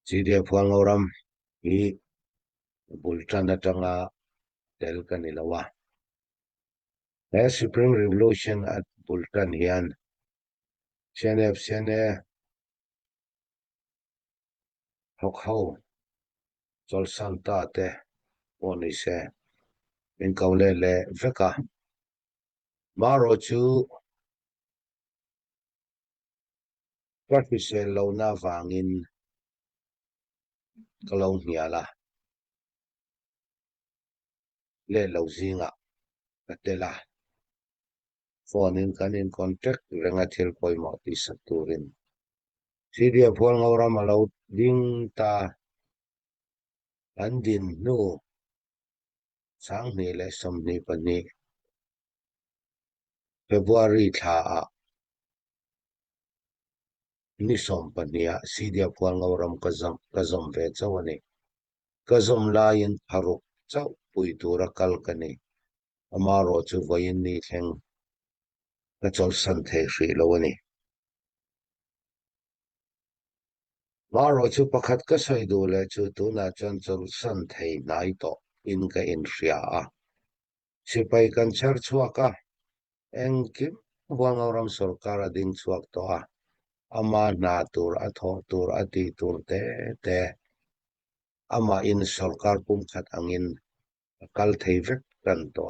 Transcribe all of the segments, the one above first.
Sidia puang oram I bulletin datanga tel kanilawa. Supreme Revolution at bulletin hian. Sene hokho sol santa te onise in kaulele veka. Maro chu Parfisel lo na vangin kalau niala le lo zinga katela fonin kanin contract rengatil koi moti saturin sidia puang ora malau ding ta andin no sang ni le som ni pani February tha ni som pania sidia puang oram kazom ve chawani kazom lain haruk chaw puitura kalkani amaro chu voin ni theng kachol santhe shri lawani maro chu pakhat ka saidu le chu tuna chanchol santhe nai to in ka in ria sipai kan char chuaka engkim buang oram sarkar ding chuak to ama na tur atho tur ati tur te ama in sarkar pum khat angin kal theivek kan to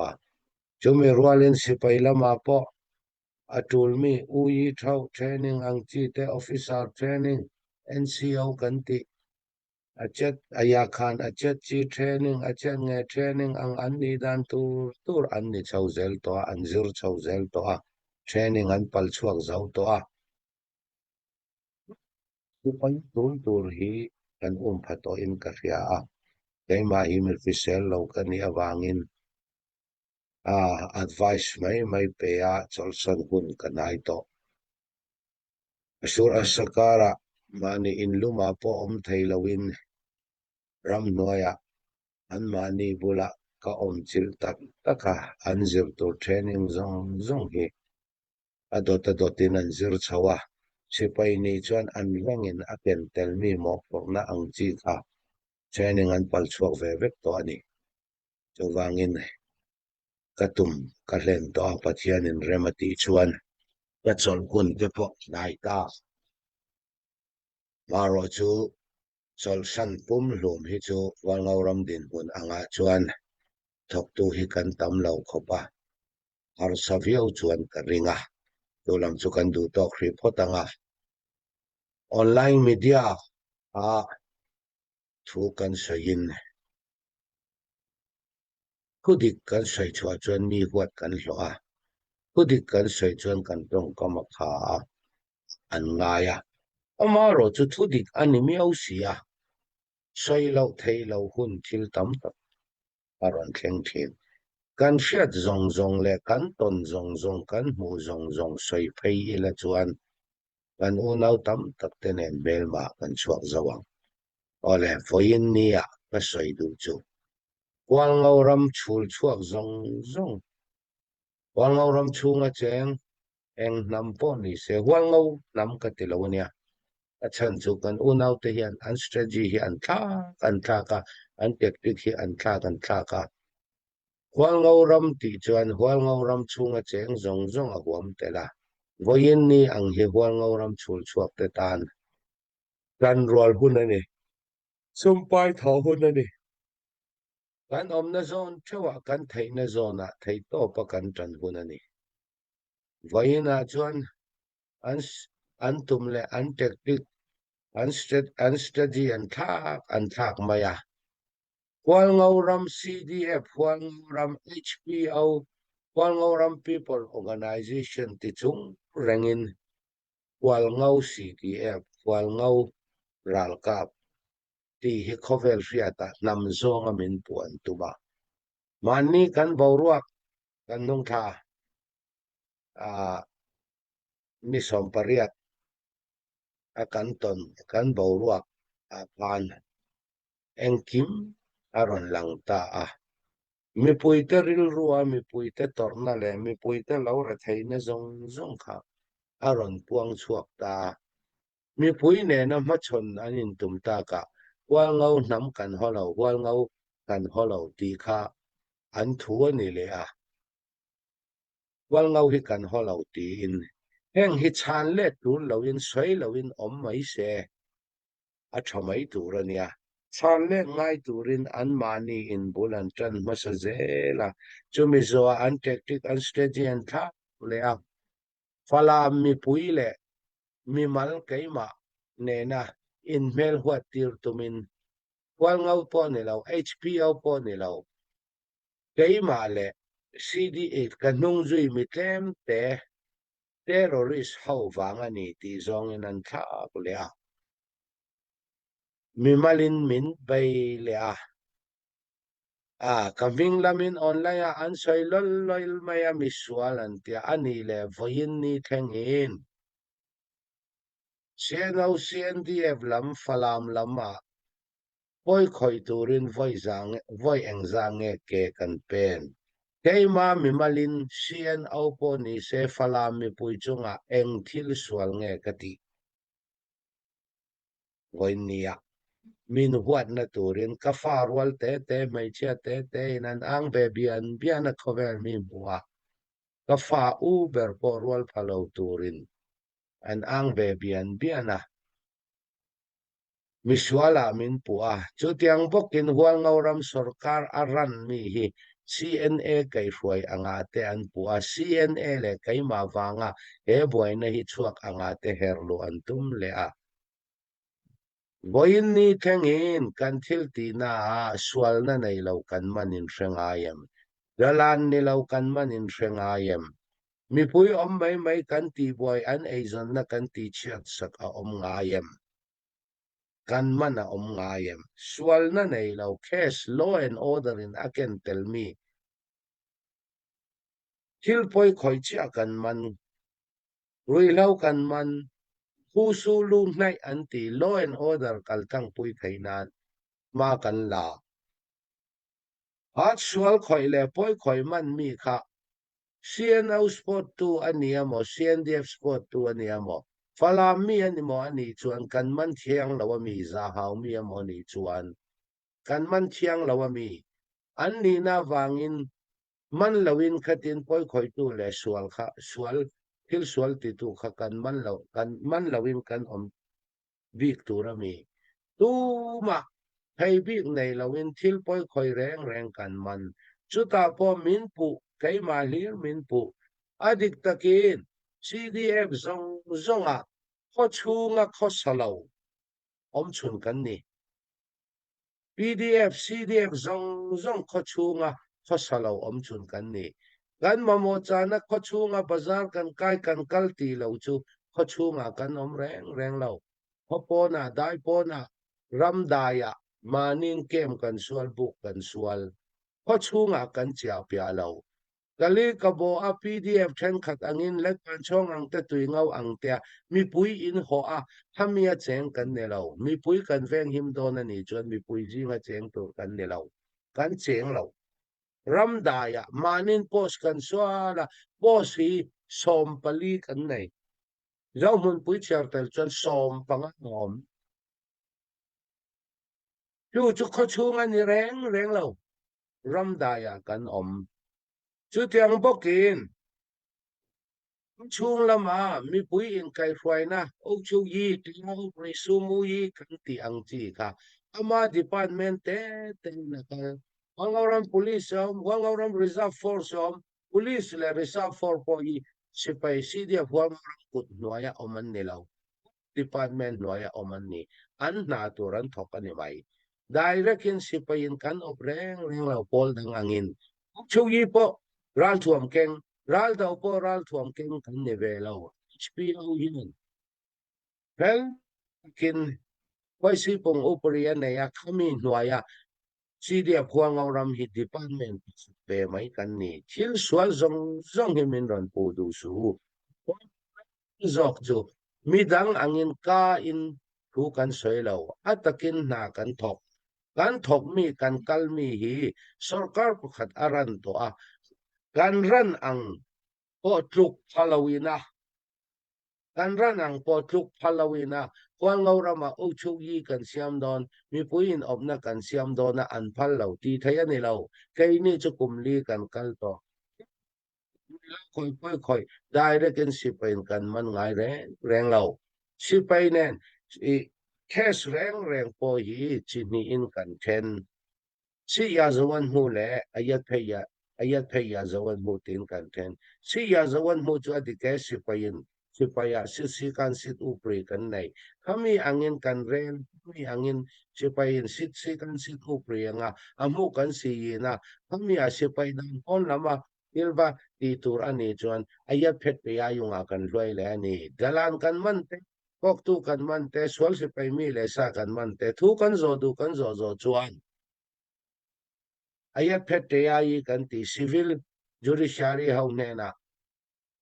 chumi rualin sipai lama po atulmi ui thau training angchi te officer training NCO kanti achet ayakhan achet chi training achet nge training ang anni dan tur anni chauzel to anzir chauzel to training an pal chuak zau to sipai tur hi kan phato in karia keima email fisel lo kani awangin advice mai pe cholson hun kanai to asur asakara mani in luma po thailawin ram noya an mani bula ka chil taka anzir to training zong hi adotin anzir chawa sipai ni chuan an wangin aken telmi mo porna angchi kha training an pal chuak vek to ani chawangin katum kalen to pathian in remati chuan kachol kun te po nai ta maro chu sol san pum lum hi chu walngoram din hun anga chuan thok tu hi kan tam lo khopa har savio chuan karinga tulam chu kan du to khri photanga online media thu kan sayin kudik kan sai chua chuan mi huat kan hloa kudik kan sai chuan kan tong kamakha an ngaya amaro chu thudik ani miau sia sai lo thei lo hun thil tam tak aron thleng thin kan fiat zong le kan ton zong kan mu zong sai phei ila chuan kan unau tam tak tenen belma kan chuak zawang ole foin nia ka sai du chu walngoram chul chuak zong walngoram chunga cheng eng nam po ni se walngau nam ka tilonia achan chu kan unau te hian an strategy hi an thla ka an tactic hi an thla ka walngoram ti chuan walngoram chunga cheng zong a huam tela voin ni ang hi walngoram chul chuak te tan kan rol hun ani sumpai tho hun ani kan omna zone chewa kan theina zona thei to pa kan tran hun ani voina chuan an tumle an tactic an strategy an thak maya walngoram CDF walngoram HPO walngoram people organization ti chung rengin walngau CDF walngau ralkap ti hi khovel riata nam zonga min puan tuba mani kan boruak kan nung tha ni sompariat akanton kan boruak pan engkim aron lang ta mi puite ril ruwa mi puite torna le mi puite laura theina zong kha aron puang chuak ta มีปุ้ยแน่นะมาชนอันนี้ตุมตากะว่าเงาน้ำกันฮอเราว่าเงากันฮอเราตีค่าอันทัวนี่เลยว่าเงาที่กันฮอเราตีอินแห่งฮิชานเล็ดตูนเราอินสวยเราอินอมไม่เสอัชไม่ตูรเนี่ยชานเล็ดง่ายตูรินอันมานีอินบุลันจันมาสเซละจุมิโซอันเทคนิคอันสเตจิอันท่าเลยฟาลามีปุ้ยเลยมีมัลไกมาเนนะอินเมลหัวตีร์ตุมินว่าเงาปอนี่เรา HP เอาปอนี่เราไกมาเลย CD8 กันนุ่งจุยมิเต็มแต่ terrorist เข้าฟังอันนี้ที่จงนันท่าเลยมีมาลินมินไปเลยกำวิ่งลามินออนไลน์อันใช้ลอยไม่มีส่วนที่อันนี้เลยวันนี้แทงอินเสียงเอาเสียงที่ลำฟลามลำมาปอยคอยตูรินไว้เอ็งจางเกกันเป็นเฮ้ยมามีมาลินเสียงเอาปอนี่เสฟลามมีปุยจงเอ็งทิลสวลกติวันนี้มินหัวนัตูรินกาฟาร์วัลเตไม่เชื่อเตนันอังเบียนนักเวรมีบัวกาฟาอูเบอร์ปอร์วัลพาลูตูรินอันอังเบียนนะมิสวาลามินปัวจุดยังบอกกินหัวเงารำสรการอารันมีฮี CNA ไก่รวยอ่างอาเตอันปัว CNA เลยไก่มาฟังบวยนะฮิชวกอ่างอาเตเฮร์โลอันตุมเลยบอยนี่แทงอินกันทิลตีน่าสวลนั่นในเรากันมันอินเชิงอายมดลานในเรากันมันอินเชิงอายมมีปุยไม่กันตีบอยอันไอซันนักกันตีเชียดสักงายมกันมันงายมสวลนั่นในเรา case law and order in again tell me ทิลปอยคอยเชียกันมันรุยเล่ากันมันผู้สู้ลุงในอันตี law and order กัลตั้งปุยไทยนานมากันลาอาสวลคอยเล่ปอยคอยมันมีค่ะCNO sport ตัวอันนี้มั้ง CNDF sport ตัวอันนี้มั้งฟาลามีอันนี้มั้งอันนี้ชวนกันมันเที่ยงเราว่ามีซาฮาวมีมั้งอันนี้ชวนกันมันเที่ยงเราว่ามีอันนี้น่าฟังอินมันเราอินขัดอินปอยคอยตัวเลยสวลค่ะสวลทิลสวลติดตัวค่ะกันมันเราอินกันวิกตัวมีตัวมาให้วิกในเราอินทิลปอยคอยแรงกันมันจุดตาพอมินปุไกมาเลียมินปุอดีตตะกิน CDF ซงข้อชูงข้อสลาวชุนกันนี่ PDF CDF ซงข้อชูงข้อสลาวชุนกันนี่กันมาโมจานะข้อชูงบาซาร์กันใกล้กันกัลตีเราจูข้อชูงกันแรงเราพอปอนะได้ปอนะรำได้มานินเกมกันสวลบุกกันสวลข้อชูงกันเจียบยาเรากะลีกะโบPDF เช่นขัดอังอินเล็กกันช่องอังเตตุยเงาอังเตียมีปุยอินหัวทำมีเจงกันเนี่ยเรามีปุยกันแฟงหิมโดนนี่จนมีปุยจีมาเจงตัวกันเนี่ยเรากันเจงเรารำได้มานินโพสกันสวละโพสฮีสอมปลีกันไหนเรามันปุยเชิดแต่จนสอมปังหอมอยู่จุกขชูงันนี่แรงเรารำได้กันจุดยังบอกกินช่วงละมามีปุยอินไกรไฟนะโอ้ชูยีที่เราไปสูมุยกันที่อังจีค่ะอามาดีพาร์ตเมนต์เต็นะคะวังเอารำ police วังเอารำ reserve force police และ reserve force พอยีสิไปซีเดียวังเอารำกุดหน่วยอมันนี่เรา department หน่วยอมันนี่อันน่าตัวรันทอกกันยังไง direct อินสิไปอินกันอบแรงเราพอลดังอังอินชูยีพอรัลทวมเก่งรัลดาวพอรัลทวมเก่งกันเนี่ยเวลาHPเอายินเฮ้ยกินไว้สิปงอุปริยนเนี่ยขมิ้นหน่วยซีเดียพวงเอารำฮิตดีพาร์ตเมนต์เปไม่กันนี่ทิลสวลซงให้มันรันปูดูสูจอกจูมีดังอังอินก้าอินทุกันสวยเราอัตกินหนากันทอกมีกันกัลมีฮีสรการประคัดอารันตัวกันรันอังปอทลุกพาลวินะกันรันอังปอทลุกพาลวินะ ควงเอารามาอุชุยีกันเสียมดอนมีปุยินอบนักกันเสียมดอนนะอันพัลเหล่าตีไทยนี่เราไกนี่จะกุมลีกันกัลโตค่อยได้เรื่องกันสิไปกันมันง่ายแรงเราสิไปเนี่ยแค่แรงพอหีจินีอินกันเทนสิยาจวันหูแลอายัดเพยาจวันหูตินกันเทนสิยาจวันหูจะดิแกสิไปสิกันสิอุปริกันไหนถ้ามีอังเงินกันเรนมีอังเงินสิไปสิกันสิอุปริงอามุกันสินะถ้ามีสิไปดังคนละมาilba titur ani chuan ayat phet pe ya yunga kan loi le ani dalan kan man te kok tu kan man te swal se pai mi le sa kan man te thu kan zo du kan zo chuan ayat phet te ya yi kan ti civil judiciary hau ne na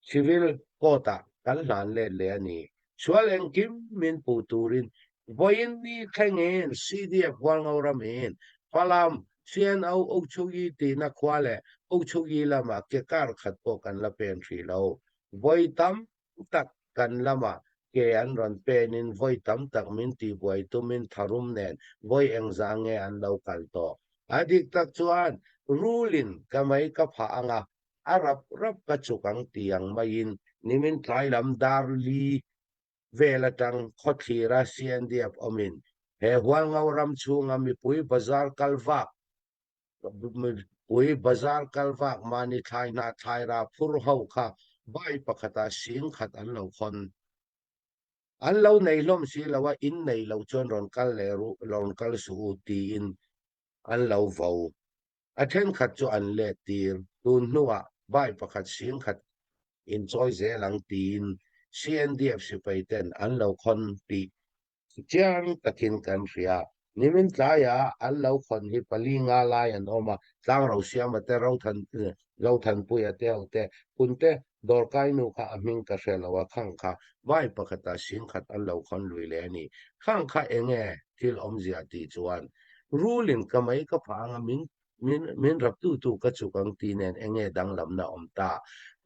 civil kota kan lan le ani swal en kim min pu turin boyin ni khengen cdf wal ngauramin palam sian au ochugi ti na khwale ochugi lama ke kar khat po kan la pen thri lo voi tam tak kan lama ke an ron penin voi tam tak min ti voi tu min tharum nen voi engzang nge an lo kal to adik tak chuan rulin kamai ka pha anga arab rap ka chukang tiang main nimin thlai lam dar li velatang khothira cndf omin he hwal ngauram chunga mi pui bazar kalwa pui bazar kalwa mani thaina thaira phur hau kha bai pakhata sing khat an lo khon an lo nei lom si lawa in nei lo chon ron kal le ru ron kal su ti in an lo vo athen khat chu an le tir tun nuwa bai pakhat sing khat in choi ze lang tin cndf si paiten an lo khon ti chiang takin kan ria nimin tlaya an lo khon hi palinga lai an oma tlang ro siam ate ro than pu ya te punte dor kai nu kha aming ka selawa khang kha vai pakhata sing khat an lo khon lui le ni khang kha enge thil om zia ti chuan ruling kamai ka phanga min rap tu ka chukang ti nen enge dang lam na om ta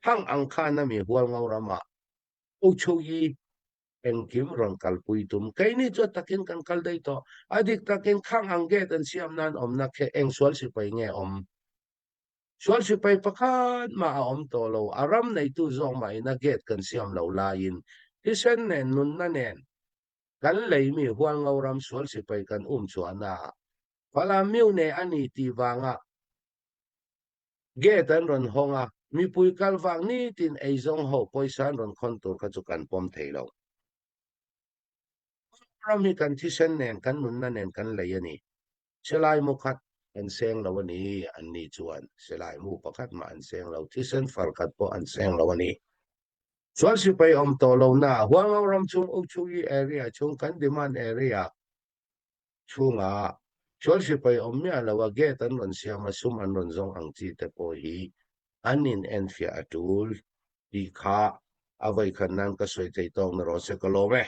hang ang kha na mi hual ngaurama uchuyi engkim ron kalpui tum kaini cho takin kan kaldai to adik takin khang angge tan siam nan om na khe eng swal si pai nge om swal si pai pakhat ma om to lo aram nei tu zong mai na get kan siam lo la in hisen nen nun na nen kan lei mi hual ngauram swal si pai kan chuana pala miu ne ani ti wanga get an ron honga mi pui kalwang ni tin ei zong ho poisan ron kontur ka chu kan pom theilo rami kan tisen nen kan nun na nen kan lei ani selai mu khat an seng lo ani an ni chuan selai mu pakhat ma an seng lo tisen far khat po an seng lo ani swal si pai om to lo na huang ram chung uchuyi area chung kan demand area chunga swal si pai om mia lo wa get an ron siam sum an ron zong ang chi te po hi anin en fia atul di kha avai khan nan ka soi tei tong na ro se ko lo me